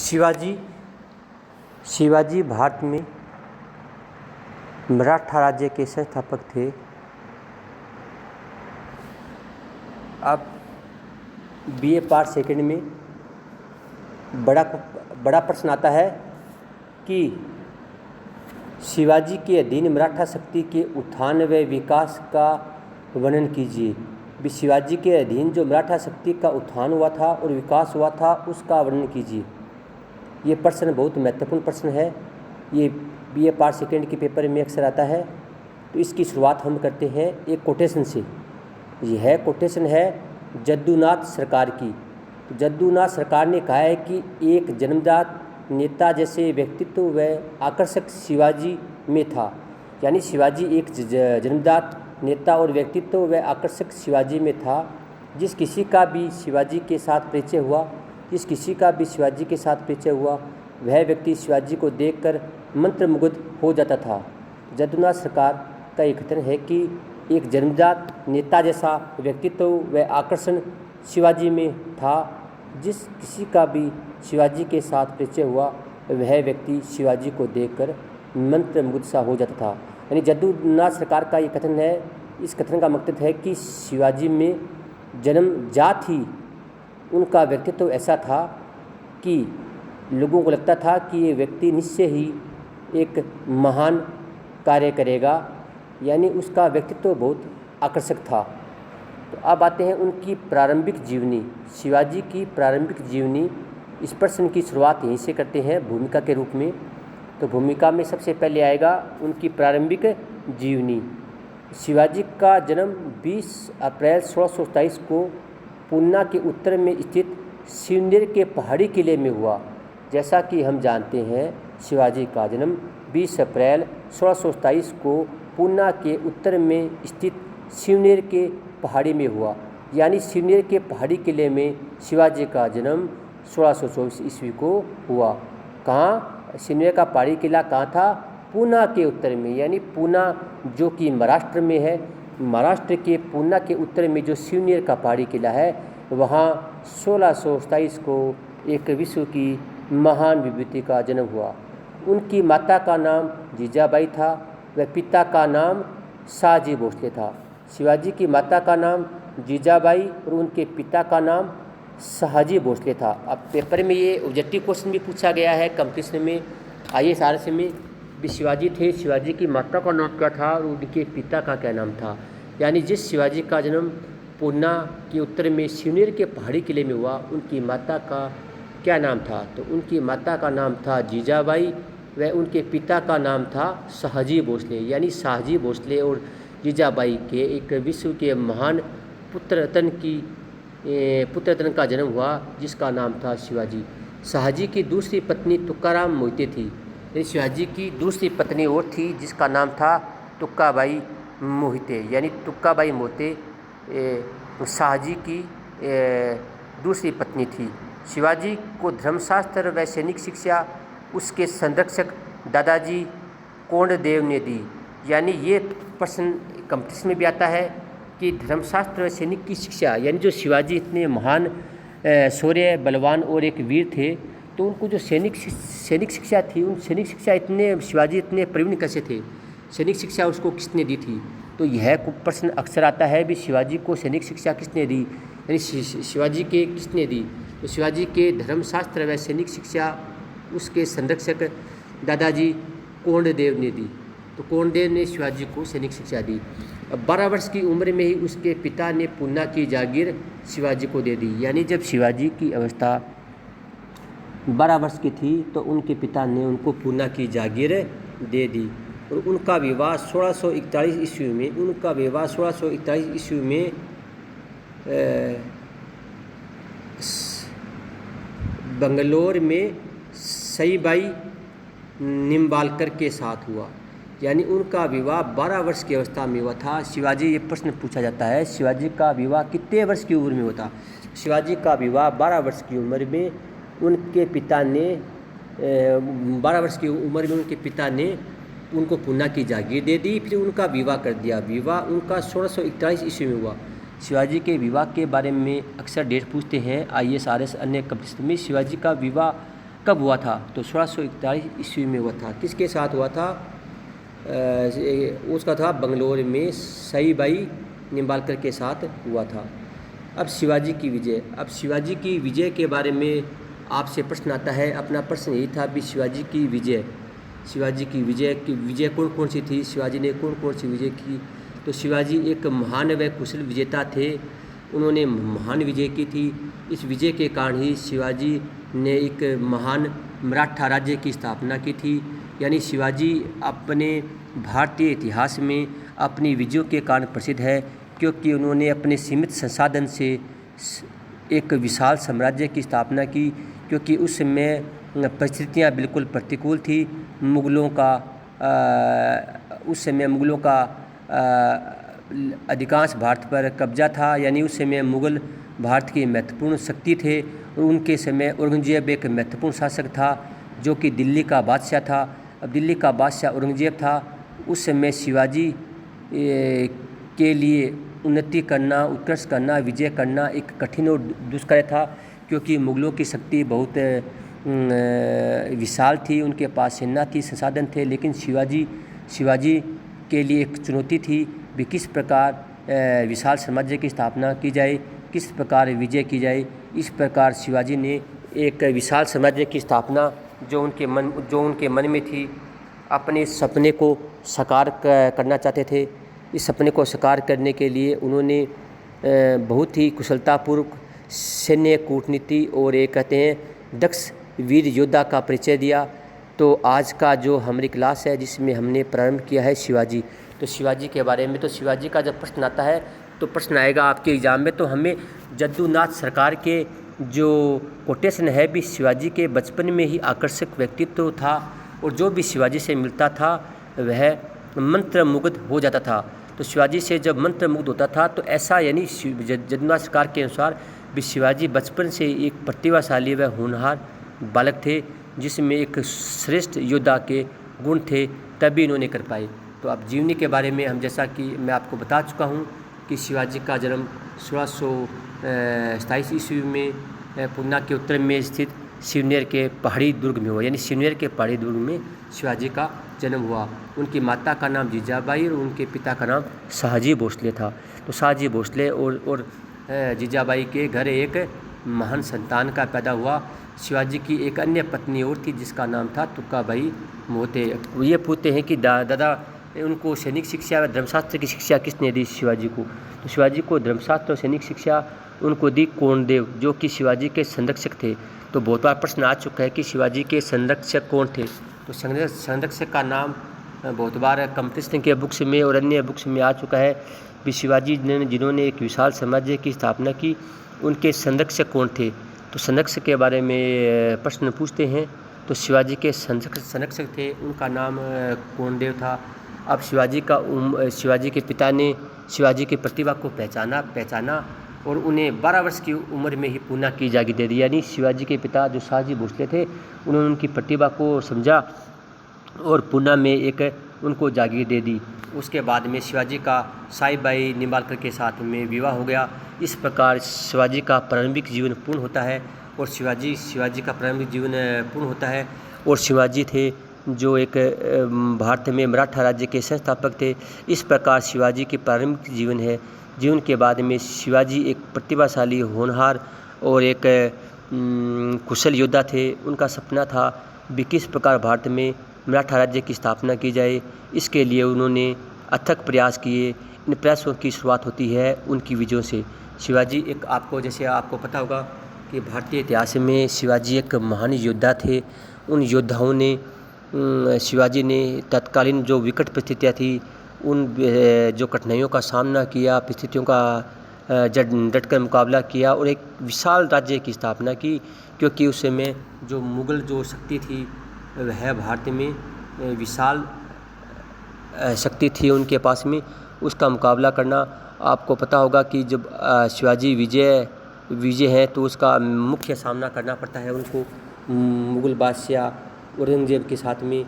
शिवाजी शिवाजी भारत में मराठा राज्य के संस्थापक थे। अब बीए पार्ट सेकंड में बड़ा प्रश्न आता है कि शिवाजी के अधीन मराठा शक्ति के उत्थान व विकास का वर्णन कीजिए। भी शिवाजी के अधीन जो मराठा शक्ति का उत्थान हुआ था और विकास हुआ था उसका वर्णन कीजिए। ये प्रश्न बहुत महत्वपूर्ण प्रश्न है। ये बीए पार्ट सेकंड के पेपर में अक्सर आता है। तो इसकी शुरुआत हम करते हैं एक कोटेशन से। यह कोटेशन है जद्दूनाथ सरकार की। तो जद्दूनाथ सरकार ने कहा है कि एक जन्मजात नेता जैसे व्यक्तित्व व आकर्षक शिवाजी में था। यानी शिवाजी एक जन्मजात नेता और व्यक्तित्व व आकर्षक शिवाजी में था। जिस किसी का भी शिवाजी के साथ परिचय हुआ वह व्यक्ति शिवाजी को देखकर मंत्रमुग्ध हो जाता था। जद्दूनाथ सरकार का ये कथन है कि एक जन्मजात नेता जैसा व्यक्तित्व व आकर्षण शिवाजी में था। जिस किसी का भी शिवाजी के साथ परिचय हुआ वह व्यक्ति शिवाजी को देखकर मंत्रमुग्ध सा हो जाता था। यानी जद्दूनाथ सरकार का ये कथन है। इस कथन का मकसद है कि शिवाजी में जन्मजात ही उनका व्यक्तित्व ऐसा था कि लोगों को लगता था कि ये व्यक्ति निश्चय ही एक महान कार्य करेगा। यानी उसका व्यक्तित्व बहुत आकर्षक था। तो अब आते हैं उनकी प्रारंभिक जीवनी। शिवाजी की प्रारंभिक जीवनी, इस प्रश्न की शुरुआत यहीं से करते हैं भूमिका के रूप में। तो भूमिका में सबसे पहले आएगा उनकी प्रारंभिक जीवनी। शिवाजी का जन्म 20 अप्रैल 1627 को पूना के उत्तर में स्थित शिवनेर के पहाड़ी किले में हुआ। जैसा कि हम जानते हैं शिवाजी का जन्म 20 अप्रैल 1627 को पूना के उत्तर में स्थित शिवनेर के पहाड़ी में हुआ। यानी शिवनेर के पहाड़ी किले में शिवाजी का जन्म 1624 ईस्वी को हुआ। कहाँ? शिवनेर का पहाड़ी किला कहाँ था? पूना के उत्तर में। यानी पूना जो कि महाराष्ट्र में है, महाराष्ट्र के पूना के उत्तर में जो शिवनेर का पहाड़ी किला है वहाँ 1627 को एक विश्व की महान विभूति का जन्म हुआ। उनकी माता का नाम जीजाबाई था व पिता का नाम शाहजी भोसले था। शिवाजी की माता का नाम जीजाबाई और उनके पिता का नाम शाहजी भोसले था। अब पेपर में ये ऑब्जेक्टिव क्वेश्चन भी पूछा गया है कंपटीशन में, IAS RS में भी। शिवाजी थे, शिवाजी की माता का नाम क्या था और उनके पिता का क्या नाम था। यानी जिस शिवाजी का जन्म पूना के उत्तर में शिवनेर के पहाड़ी किले में हुआ उनकी माता का क्या नाम था? तो उनकी माता का नाम था जीजाबाई व उनके पिता का नाम था शाहजी भोसले। यानी शाहजी भोसले और जीजाबाई के एक विश्व के महान पुत्र रत्न का जन्म हुआ जिसका नाम था शिवाजी। शाहजी की दूसरी पत्नी तुकाराम मोहिते थी। शिवाजी की दूसरी पत्नी और थी जिसका नाम था तुक्काबाई मोहिते। यानी तुक्काबाई मोहिते शाहजी की दूसरी पत्नी थी। शिवाजी को धर्मशास्त्र व सैनिक शिक्षा उसके संरक्षक दादाजी कोंडदेव ने दी। यानी ये प्रश्न कंपटीशन में भी आता है कि धर्मशास्त्र व सैनिक की शिक्षा, यानी जो शिवाजी इतने महान शौर्य बलवान और एक वीर थे, तो उनको जो सैनिक शिक्षा थी, उन सैनिक शिक्षा शिवाजी इतने प्रवीण कैसे थे, सैनिक शिक्षा उसको किसने दी थी। तो यह प्रश्न अक्सर आता है भी शिवाजी को सैनिक शिक्षा किसने दी, यानी शिवाजी के किसने दी। तो शिवाजी के धर्मशास्त्र व सैनिक शिक्षा उसके संरक्षक दादाजी कोंडदेव ने दी। तो कोंडदेव ने शिवाजी को सैनिक शिक्षा दी। अब 12 वर्ष की उम्र में ही उसके पिता ने पूना की जागीर शिवाजी को दे दी। यानी जब शिवाजी की अवस्था 12 वर्ष की थी तो उनके पिता ने उनको पूना की जागीर दे दी। और उनका विवाह 1641 ईस्वी में बंगलोर में सईबाई निम्बालकर के साथ हुआ। यानी उनका विवाह 12 वर्ष की अवस्था में हुआ था। शिवाजी, ये प्रश्न पूछा जाता है, शिवाजी का विवाह कितने वर्ष की उम्र में हुआ था? शिवाजी का विवाह 12 वर्ष की उम्र में उनके पिता ने 12 वर्ष की उम्र में उनके पिता ने उनको पूना की जागीर दे दी। फिर उनका विवाह कर दिया। विवाह उनका 1641 ईस्वी में हुआ। शिवाजी के विवाह के बारे में अक्सर डेट पूछते हैं IAS RS अन्य कंपटीशन में। शिवाजी का विवाह कब हुआ था? तो 1641 ईस्वी में हुआ था। किसके साथ हुआ था? उसका था बंगलोर में सईबाई निंबालकर के साथ हुआ था। अब शिवाजी की विजय। अब शिवाजी की विजय के बारे में आपसे प्रश्न आता है। अपना प्रश्न यही था भी शिवाजी की विजय कौन कौन सी थी, शिवाजी ने कौन कौन सी विजय की? तो शिवाजी एक महान व कुशल विजेता थे। उन्होंने महान विजय की थी। इस विजय के कारण ही शिवाजी ने एक महान मराठा राज्य की स्थापना की थी। यानी शिवाजी अपने भारतीय इतिहास में अपनी विजयों के कारण प्रसिद्ध है, क्योंकि उन्होंने अपने सीमित संसाधन से एक विशाल साम्राज्य की स्थापना की। क्योंकि उस समय परिस्थितियाँ बिल्कुल प्रतिकूल थी। उस समय मुग़लों का अधिकांश भारत पर कब्जा था। यानी उस समय मुग़ल भारत की महत्वपूर्ण शक्ति थे और उनके समय औरंगजेब एक महत्वपूर्ण शासक था जो कि दिल्ली का बादशाह था। अब दिल्ली का बादशाह औरंगजेब था। उस समय शिवाजी के लिए उन्नति करना, उत्कर्ष करना, विजय करना एक कठिन और दुष्कर था, क्योंकि मुग़लों की शक्ति बहुत विशाल थी, उनके पास सेना थी, संसाधन थे। लेकिन शिवाजी के लिए एक चुनौती थी भी किस प्रकार विशाल साम्राज्य की स्थापना की जाए, किस प्रकार विजय की जाए। इस प्रकार शिवाजी ने एक विशाल साम्राज्य की स्थापना जो उनके मन में थी, अपने सपने को साकार करना चाहते थे। इस सपने को साकार करने के लिए उन्होंने बहुत ही कुशलतापूर्वक सैन्य कूटनीति और एक कहते हैं दक्ष वीर योद्धा का परिचय दिया। तो आज का जो हमारी क्लास है जिसमें हमने प्रारंभ किया है शिवाजी, तो शिवाजी के बारे में। तो शिवाजी का जब प्रश्न आता है तो प्रश्न आएगा आपके एग्ज़ाम में, तो हमें जद्दूनाथ सरकार के जो कोटेशन है भी शिवाजी के बचपन में ही आकर्षक व्यक्तित्व था और जो भी शिवाजी से मिलता था वह मंत्रमुग्ध हो जाता था। तो शिवाजी से जब मंत्रमुग्ध होता था तो ऐसा यानी जद्दूनाथ सरकार के अनुसार भी शिवाजी बचपन से एक प्रतिभाशाली व होनहार बालक थे जिसमें एक श्रेष्ठ योद्धा के गुण थे, तभी इन्होंने कर पाए। तो अब जीवनी के बारे में हम जैसा कि मैं आपको बता चुका हूँ कि शिवाजी का जन्म 1627 ईस्वी में पूना के उत्तर में स्थित शिवनेर के पहाड़ी दुर्ग में हुआ। यानी शिवनेर के पहाड़ी दुर्ग में शिवाजी का जन्म हुआ। उनकी माता का नाम जीजाबाई और उनके पिता का नाम शाहजी भोसले था। तो शाहजी भोसले और जीजाबाई के घर एक महान संतान का पैदा हुआ। शिवाजी की एक अन्य पत्नी और थी जिसका नाम था तुक्काबाई मोहते। ये पूछते हैं कि दादा उनको सैनिक शिक्षा व धर्मशास्त्र की शिक्षा किसने दी शिवाजी को? तो शिवाजी को धर्मशास्त्र और सैनिक शिक्षा उनको दी कोंडदेव, जो कि शिवाजी के संरक्षक थे। तो बहुत बार प्रश्न आ चुका है कि शिवाजी के संरक्षक कौन थे? तो संरक्षक का नाम बहुत बार कंपटीशन के बुक्स में और अन्य बुक्स में आ चुका है भी शिवाजी ने जिन्होंने एक विशाल साम्राज्य की स्थापना की उनके संरक्षक कौन थे? तो संरक्षक के बारे में प्रश्न पूछते हैं। तो शिवाजी के संरक्षक थे, उनका नाम कोंडदेव था। अब शिवाजी के पिता ने शिवाजी की प्रतिभा को पहचाना और उन्हें 12 वर्ष की उम्र में ही पूना की जागीर दे दी। यानी शिवाजी के पिता जो शाहजी भोसले थे उन्होंने उनकी प्रतिभा को समझा और पूना में एक उनको जागीर दे दी। उसके बाद में शिवाजी का साईबाई निंबालकर के साथ में विवाह हो गया। इस प्रकार शिवाजी का प्रारंभिक जीवन पूर्ण होता है और शिवाजी का प्रारंभिक जीवन पूर्ण होता है। और शिवाजी थे जो एक भारत में मराठा राज्य के संस्थापक थे। इस प्रकार शिवाजी के प्रारंभिक जीवन के बाद में शिवाजी एक प्रतिभाशाली होनहार और एक कुशल योद्धा थे। उनका सपना था भी किस प्रकार भारत में मराठा राज्य की स्थापना की जाए। इसके लिए उन्होंने अथक प्रयास किए। इन प्रयासों की शुरुआत होती है उनकी विजयों से। शिवाजी जैसे आपको पता होगा कि भारतीय इतिहास में शिवाजी एक महान योद्धा थे। उन योद्धाओं ने शिवाजी ने तत्कालीन जो विकट परिस्थितियाँ थी उन जो कठिनाइयों का सामना किया, परिस्थितियों का डटकर मुकाबला किया और एक विशाल राज्य की स्थापना की। क्योंकि उस समय जो मुग़ल जो शक्ति थी वह भारत में विशाल शक्ति थी उनके पास में, उसका मुकाबला करना। आपको पता होगा कि जब शिवाजी विजय है तो उसका मुख्य सामना करना पड़ता है उनको मुग़ल बादशाह औरंगजेब के साथ में,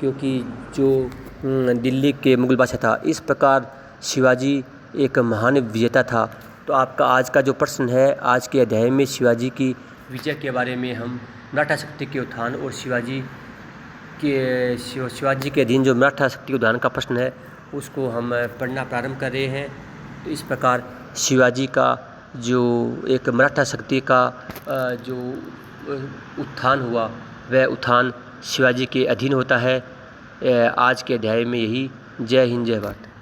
क्योंकि जो दिल्ली के मुग़ल बादशाह था। इस प्रकार शिवाजी एक महान विजेता था। तो आपका आज का जो प्रश्न है, आज के अध्याय में शिवाजी की विजय के बारे में हम मराठा शक्ति के उत्थान और शिवाजी के अधीन जो मराठा शक्ति के उत्थान का प्रश्न है उसको हम पढ़ना प्रारंभ कर रहे हैं। तो इस प्रकार शिवाजी का जो एक मराठा शक्ति का जो उत्थान हुआ वह उत्थान शिवाजी के अधीन होता है। आज के अध्याय में यही। जय हिंद, जय भारत।